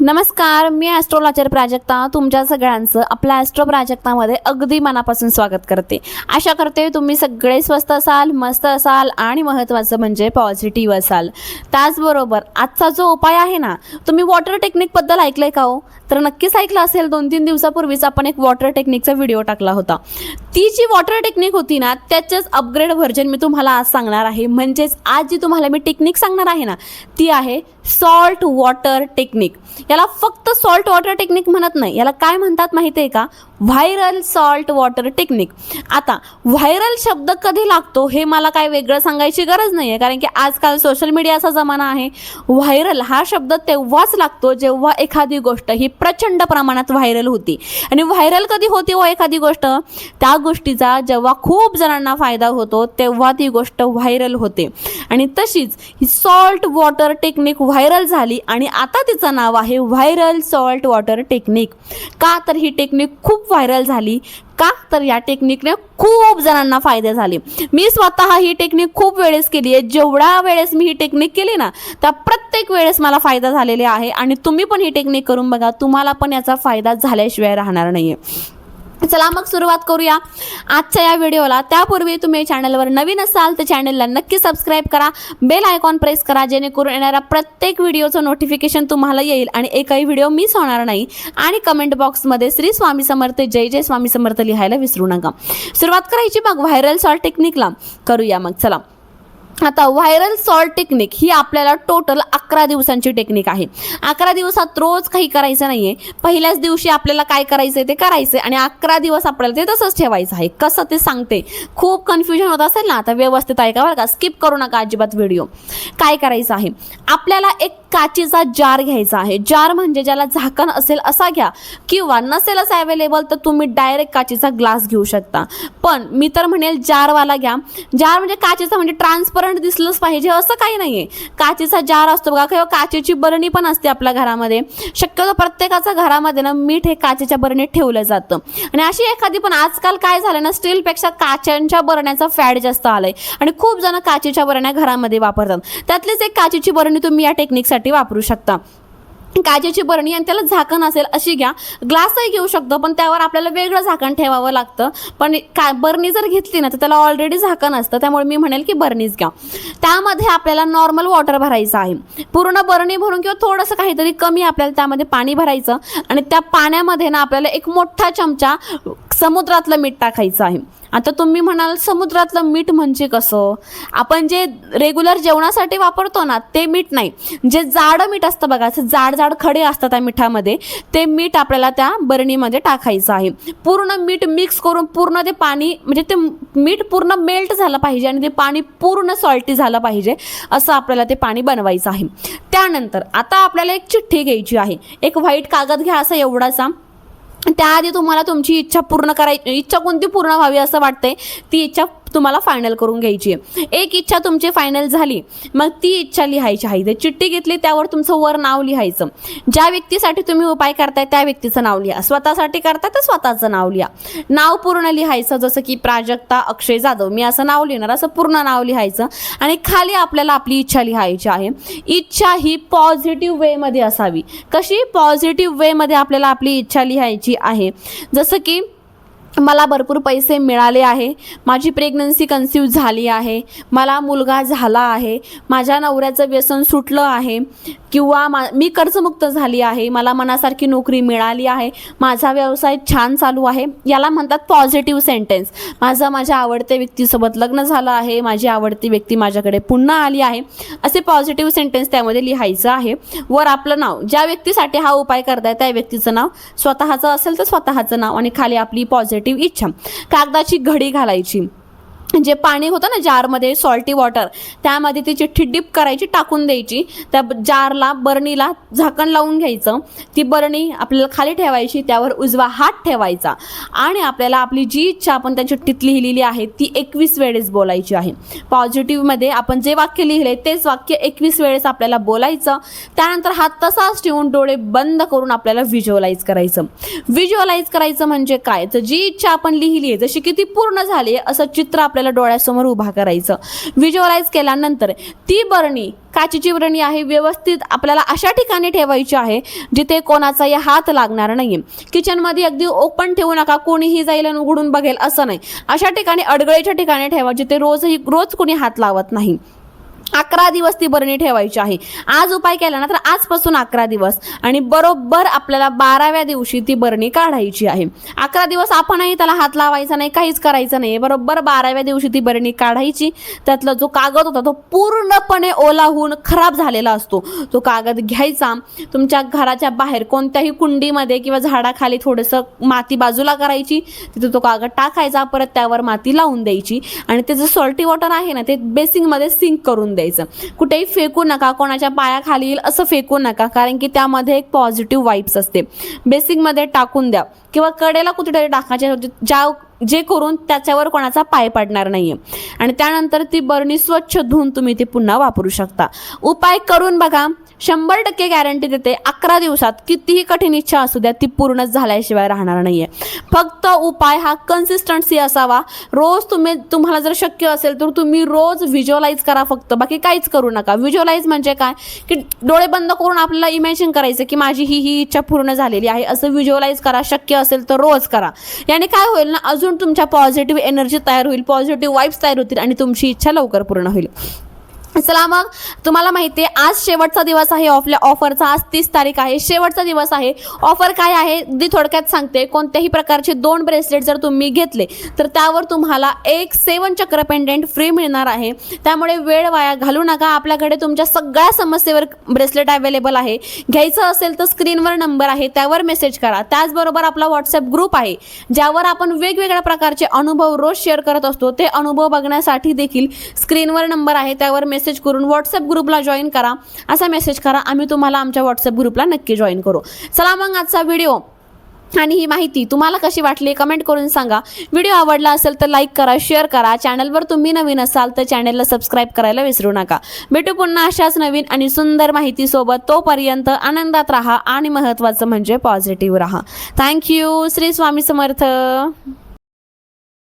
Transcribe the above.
नमस्कार, मी ॲस्ट्रोलॉजर प्राजक्ता तुमच्या सगळ्यांचं आपल्या ॲस्ट्रो प्राजक्तामध्ये अगदी मनापासून स्वागत करते. आशा करते तुम्ही सगळे स्वस्त असाल, मस्त असाल आणि महत्त्वाचं म्हणजे पॉझिटिव्ह असाल. त्याचबरोबर आजचा जो उपाय आहे ना, तुम्ही वॉटर टेक्निकबद्दल ऐकलं आहे का हो? तर नक्कीच ऐकलं असेल. 2-3 दिवसापूर्वीच आपण एक वॉटर टेक्निकचा व्हिडिओ टाकला होता. ती जी वॉटर टेक्निक होती ना, त्याचंच अपग्रेड व्हर्जन मी तुम्हाला आज सांगणार आहे. म्हणजेच आज जी तुम्हाला मी टेक्निक सांगणार आहे ना, ती आहे सॉल्ट वॉटर टेक्निक. याला फक्त सॉल्ट वॉटर टेक्निक म्हणत नाही, याला काय म्हणतात माहिती आहे का? Viral salt water technique. आता व्हायरल शब्द कधी लागतो हे मला काय वेगळं सांगायची गरज नाही आहे, कारण की आजकाल सोशल मीडियाचा जमाना आहे. व्हायरल हा शब्द तेव्हाच लागतो जेव्हा एखादी गोष्ट ही प्रचंड प्रमाणात व्हायरल होती. आणि व्हायरल कधी होती हो एखादी गोष्ट? त्या गोष्टीचा जेव्हा खूप जणांना फायदा होतो तेव्हा ती गोष्ट व्हायरल होते. आणि तशीच ही सॉल्ट वॉटर टेक्निक व्हायरल झाली आणि आता तिचं नाव आहे व्हायरल सॉल्ट वॉटर टेक्निक. का तर ही टेक्निक खूप व्हायरल झाली. का तर या टेक्निकने खूप जणांना फायदे झाले. मी स्वतः ही टेक्निक खूप वेळेस केली आहे. जेवढ्या वेळेस मी ही टेक्निक केली ना, त्या प्रत्येक वेळेस मला फायदा झालेला आहे. आणि तुम्ही पण ही टेक्निक करून बघा, तुम्हाला पण याचा फायदा झाल्याशिवाय राहणार नाही आहे. चला मग सुरुवात करूया आजच्या या व्हिडिओला. त्यापूर्वी तुम्ही चॅनलवर नवीन असाल तर चॅनलला नक्की सबस्क्राईब करा, बेल आयकॉन प्रेस करा, जेणेकरून येणाऱ्या प्रत्येक व्हिडिओचं नोटिफिकेशन तुम्हाला येईल आणि एकही व्हिडिओ मिस होणार नाही. आणि कमेंट बॉक्समध्ये श्री स्वामी समर्थ, जय जय स्वामी समर्थ लिहायला विसरू नका. सुरुवात करायची मग व्हायरल सॉल्ट टेक्निकला. करूया मग चला. आता व्हायरल सॉल्ट टेक्निक ही आपल्याला टोटल 11 दिवसांची टेक्निक आहे. 11 दिवसात रोज काही करायचं नाही आहे. पहिल्याच दिवशी आपल्याला काय करायचं आहे ते करायचं आहे आणि 11 दिवस आपल्याला ते तसंच ठेवायचं आहे. कसं ते सांगते. खूप कन्फ्युजन होत असेल ना, आता व्यवस्थित ऐका बरं का, स्किप करू नका अजिबात व्हिडिओ. काय करायचं आहे, आपल्याला एक काचेचा जार घ्यायचा आहे. जार म्हणजे ज्याला झाकण असेल असा घ्या, किंवा नसेल असं अवेलेबल तर तुम्ही डायरेक्ट काचेचा ग्लास घेऊ शकता. पण मी तर म्हणेल जारवाला घ्या. जार म्हणजे काचेचा म्हणजे ट्रान्सपरंट दिसलंच पाहिजे असं काही नाहीये. काचेचा जार असतो बघा, किंवा काचेची बरणी पण असते आपल्या घरामध्ये. शक्यतो प्रत्येकाच्या घरामध्ये ना मीठ हे काचेच्या बरणीत ठेवलं जातं. आणि अशी एखादी पण आजकाल काय झालं ना, स्टीलपेक्षा काचांच्या बरण्याचा फॅड जास्त आलाय आणि खूप जण काचेच्या बरण्या घरामध्ये वापरतात. त्यातलीच एक काचेची बरणी तुम्ही या टेक्निकसाठी वापरू शकता. काचेची बरणी आणि त्याला झाकण असेल अशी घ्या. ग्लासही घेऊ शकतो पण त्यावर आपल्याला वेगळं झाकण ठेवावं लागतं. पण बरणी जर घेतली ना तर त्याला ऑलरेडी झाकण असतं, त्यामुळे मी म्हणेल की बरणीच घ्या. त्यामध्ये आपल्याला नॉर्मल वॉटर भरायचं आहे. पूर्ण बरणी भरून किंवा थोडंसं काहीतरी कमी आपल्याला त्यामध्ये पाणी भरायचं आणि त्या पाण्यामध्ये ना आपल्याला एक मोठा चमचा समुद्रातलं मीठ टाकायचं आहे. आता तुम्ही म्हणाल समुद्रातलं मीठ म्हणजे कसं? आपण जे रेग्युलर जेवणासाठी वापरतो ना ते मीठ नाही, जे जाडं मीठ असतं बघा, जाड जाड खडे असतात त्या मिठामध्ये, ते मीठ आपल्याला त्या बरणीमध्ये टाकायचं आहे. पूर्ण मीठ मिक्स करून पूर्ण ते पाणी म्हणजे ते मीठ पूर्ण मेल्ट झालं पाहिजे आणि ते पाणी पूर्ण सॉल्टी झालं पाहिजे, असं आपल्याला ते पाणी बनवायचं आहे. त्यानंतर आता आपल्याला एक चिठ्ठी घ्यायची आहे. एक व्हाईट कागद घ्या असा एवढासा. त्याआधी तुम्हाला तुमची इच्छा पूर्ण करायची, इच्छा कोणती पूर्ण व्हावी असं वाटतंय ती इच्छा तुम्हाला फायनल करून घ्यायची आहे. एक इच्छा तुमची फायनल झाली, मग ती इच्छा लिहायची आहे. ते चिठ्ठी घेतली, त्यावर तुमचं वर नाव लिहायचं. ज्या व्यक्तीसाठी तुम्ही उपाय करताय त्या व्यक्तीचं नाव लिहा. स्वतःसाठी करताय तर स्वतःचं नाव लिहा. नाव पूर्ण लिहायचं, जसं की प्राजक्ता अक्षय जाधव मी असं नाव लिहिणार, असं पूर्ण नाव लिहायचं. आणि खाली आपल्याला आपली इच्छा लिहायची आहे. इच्छा ही पॉझिटिव्ह वेमध्ये असावी. कशी? पॉझिटिव्ह वेमध्ये आपल्याला आपली इच्छा लिहायची आहे. जसं की मला भरपूर पैसे मिळाले आहे, माझी प्रेग्नन्सी कन्सिव्ह झाली आहे, मला मुलगा झाला आहे, माझ्या नवऱ्याचं व्यसन सुटलं आहे, किंवा मी कर्जमुक्त झाली आहे, मला मनासारखी नोकरी मिळाली आहे, माझा व्यवसाय छान चालू आहे. याला म्हणतात पॉझिटिव्ह सेंटेन्स. माझ्या आवडत्या व्यक्तीसोबत लग्न झालं आहे, माझी आवडती व्यक्ती माझ्याकडे पुन्हा आली आहे, असे पॉझिटिव्ह सेंटेन्स त्यामध्ये लिहायचं आहे. वर आपलं नाव, ज्या व्यक्तीसाठी हा उपाय करताय त्या व्यक्तीचं नाव, स्वतःचं असेल तर स्वतःचं नाव, आणि खाली आपली पॉझिटिव्ह इच्छा. कागदाची घडी घालायची. जे पाणी होतं ना जारमध्ये सॉल्टी वॉटर, त्यामध्ये ती चिठ्ठी डिप करायची, टाकून द्यायची. त्या जारला बरणीला झाकण लावून घ्यायचं. ती बरणी आपल्याला खाली ठेवायची, त्यावर उजवा हात ठेवायचा आणि आपल्याला आपली जी इच्छा आपण त्या चिठ्ठीत लिहिलेली आहे ती 21 वेळेस बोलायची आहे. पॉझिटिव्हमध्ये आपण जे वाक्य लिहिले तेच वाक्य 21 वेळेस आपल्याला बोलायचं. त्यानंतर हात तसाच ठेवून डोळे बंद करून आपल्याला व्हिज्युअलाइज करायचं. व्हिज्युअलाइज करायचं म्हणजे काय? तर जी इच्छा आपण लिहिली आहे जशी की ती पूर्ण झाली आहे असं चित्र आपल्याला आपल्याला डोळ्यासमोर उभा करायचं. व्हिज्युअलाइज केल्यानंतर ती बरणी, काचेची बरणी आहे, व्यवस्थित आपल्याला अशा ठिकाणी ठेवायची आहे जिथे कोणाचाही हात लागणार नाही. किचनमध्ये अगदी ओपन ठेवू नका, कोणीही जाईल आणि उघडून बघेल असं नाही. अशा ठिकाणी अडगळीच्या ठिकाणी ठेवा जिथे रोज कोणी हात लावत नाही. 11 दिवस ती बरणी ठेवायची आहे. आज उपाय केला ना तर आजपासून 11 दिवस आणि बरोबर आपल्याला 12व्या दिवशी ती बरणी काढायची आहे. 11 दिवस आपणही त्याला हात लावायचा नाही, काहीच करायचं नाही. बरोबर 12व्या दिवशी ती बरणी काढायची. त्यातला जो कागद होता तो पूर्णपणे ओला होऊन खराब झालेला असतो. तो कागद घ्यायचा, तुमच्या घराच्या बाहेर कोणत्याही कुंडीमध्ये किंवा झाडाखाली थोडंसं माती बाजूला करायची, तिथे तो कागद टाकायचा, परत त्यावर माती लावून द्यायची आणि ते जे सॉल्टी वॉटर आहे ना ते बेसिंगमध्ये सिंक करून द्यायचं. कुठेही फेकू नका, कोणाच्या पायाखाली येईल असं फेकू नका, कारण की त्यामध्ये एक पॉझिटिव्ह वाइब्स असते. बेसिंगमध्ये टाकून द्या किंवा कडेला कुठेतरी टाकायचे जे करून त्याच्यावर कोणाचा पाय पडणार नाहीये. आणि त्यानंतर ती बरणी स्वच्छ धुवून तुम्ही ती पुन्हा वापरू शकता. उपाय करून बघा, 100% गॅरंटी देते. 11 दिवसात कितीही कठीण इच्छा असू द्या ती पूर्ण झाल्याशिवाय राहणार नाहीये. फक्त उपाय हा कन्सिस्टन्सी असावा. रोज तुम्हाला जर शक्य असेल तर तुम्ही रोज व्हिज्युअलाइज करा, फक्त बाकी काहीच करू नका. व्हिज्युअलाइज म्हणजे काय की डोळे बंद करून आपल्याला इमॅजिन करायचं की माझी ही इच्छा पूर्ण झालेली आहे असं व्हिज्युअलाइज करा. शक्य असेल तर रोज करा. याने काय होईल ना, अजून तुमच्या पॉझिटिव्ह एनर्जी तयार होईल, पॉझिटिव्ह वाइब्स तयार होतील आणि तुमची इच्छा लवकर पूर्ण होईल. चला मग, तुम्हाला माहिती आहे आज शेवटचा दिवस आहे आपल्या ऑफरचा. आज 30 तारीख आहे, शेवटचा दिवस आहे. ऑफर काय आहे अगदी थोडक्यात सांगते. कोणत्याही प्रकारचे 2 ब्रेसलेट जर तुम्ही घेतले तर त्यावर तुम्हाला एक 7 चक्र पेंडेंट फ्री मिळणार आहे. त्यामुळे वेळ वाया घालू नका. आपल्याकडे तुमच्या सगळ्या समस्येवर ब्रेसलेट अवेलेबल आहे. घ्यायचं असेल तर स्क्रीनवर नंबर आहे, त्यावर मेसेज करा. त्याचबरोबर आपला व्हॉट्सअप ग्रुप आहे ज्यावर आपण वेगवेगळ्या प्रकारचे अनुभव रोज शेअर करत असतो. ते अनुभव बघण्यासाठी देखील स्क्रीनवर नंबर आहे, त्यावर मेसेज करून व्हॉट्सअप ग्रुपला जॉईन करा. असा मेसेज करा, आम्ही तुम्हाला आमच्या व्हॉट्सअप ग्रुपला नक्की जॉईन करू. चला मग, आजचा व्हिडिओ आणि ही माहिती तुम्हाला कशी वाटली कमेंट करून सांगा. व्हिडिओ आवडला असेल तर लाईक करा, शेअर करा. चॅनलवर तुम्ही नवीन असाल तर चॅनलला सबस्क्राईब करायला विसरू नका. भेटू पुन्हा अशाच नवीन आणि सुंदर माहितीसोबत. तोपर्यंत आनंदात राहा आणि महत्त्वाचं म्हणजे पॉझिटिव्ह राहा. थँक्यू. श्री स्वामी समर्थ.